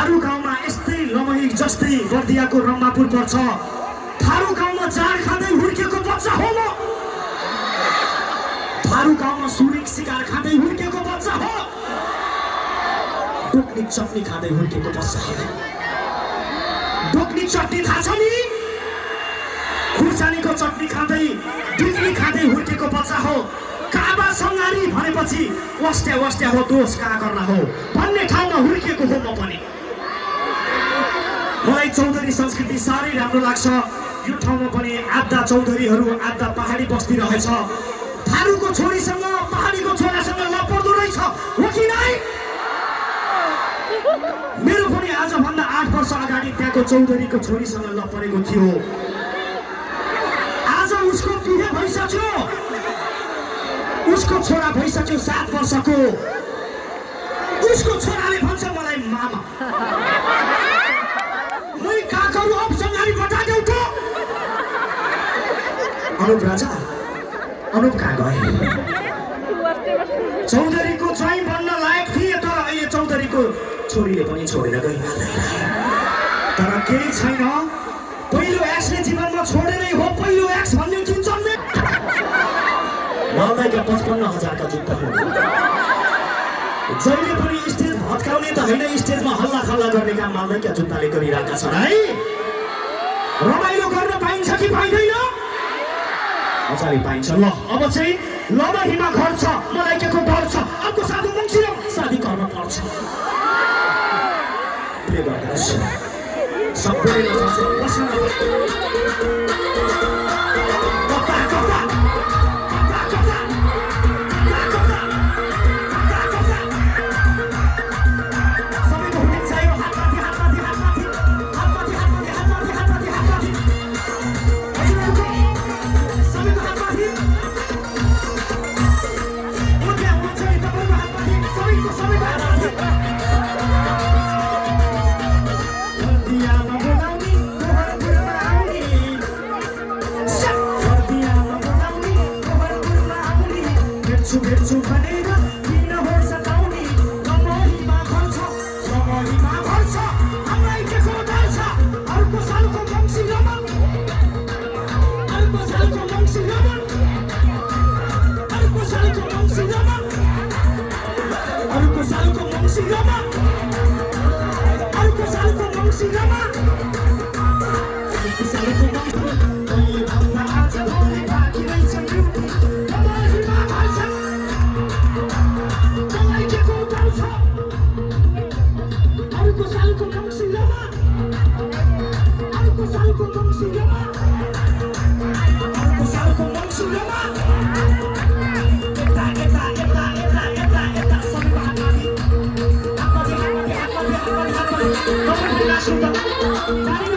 थारू गाउँमा यस्तै लमही जस्तै बर्दियाको रम्मापुर पर्छ। थारू गाउँमा जाड खाँदै हुर्केको बच्चा हो म। थारू गाउँमा सुरिक शिकार खाँदै हुर्केको बच्चा हो। डोक्नी चटनी खाँदै हुर्केको बच्चा हो। डोक्नी चटनी थाहा छ नि? खुर्सानीको चटनी खाँदै डिग्री खाँदै हुर्केको बच्चा हो। काबा सङ्गारी भनेपछि वास्ट्या वास्ट्या हो दोष कहाँ गर्न हो भन्ने ठाउँमा हुर्किएको हो म पनि। मलाई चौधरी संस्कृति साह्रै राम्रो लाग्छ। यो ठाउँमा पनि आधा चौधरीहरू आधा पहाडी बस्ती रहेछ। थारूको छोरीसँग पहाडीको छोरासँग लपर्दो रहेछ हो कि नै? मेरो पनि आजभन्दा 8 वर्ष अगाडि त्यहाँको चौधरीको छोरीसँग लपरेको थियो। आज उसको बिहे भइसक्यो। उसको छोरा भइसक्यो 7 वर्षको। उसको छोराले भन्छ मलाई मामा। मै काकहरू अपसँगारी बटा देऊ त। अनुप राजा अनुप कहाँ गए? चौधरीको ज्वाइँ बन्न लायक थिए तर अहिले चौधरीको छोरीले पनि छोडेर गई। तर केही छैन। पहिलो एक्सले जीवनमा छोडेरै हो पहिलो एक्स भन्ने किन्छन् नि। मालदाईका 55,000 का जुत्ता हो। जहिले पनि स्टेज भत्काउने त होइन, स्टेजमा हल्ला खल्ला गर्ने काम मालदाईका जुत्ताले गरिरहेका छन् है। रमाइलो गर्न पाइन्छ कि पाइँदैन? मजाले पाइन्छ। ल अब चाहिँ लमहीमा घर छ, मलाइकेको डर छ। अर्को साधु मङ्सिरमा शादी गर्न पर्छ। प्रे गर्नुहोस् सबैले बस्न। भेट्छु भनेर किन हो सताउने? लमहीमा घर छ, लमहीमा घर छ। हामीलाई के को डर छ? अर्को सालको मङ्सिरमा, अर्को सालको मङ्सिरमा, अर्को सालको मङ्सिरमा, अर्को सालको मङ्सिरमा, अर्को सालको मङ्सिरमा, अर्को सालको मङ्सिरमा। आज भोलि बाँकी रहेछ ड्युटी। Sudah, cari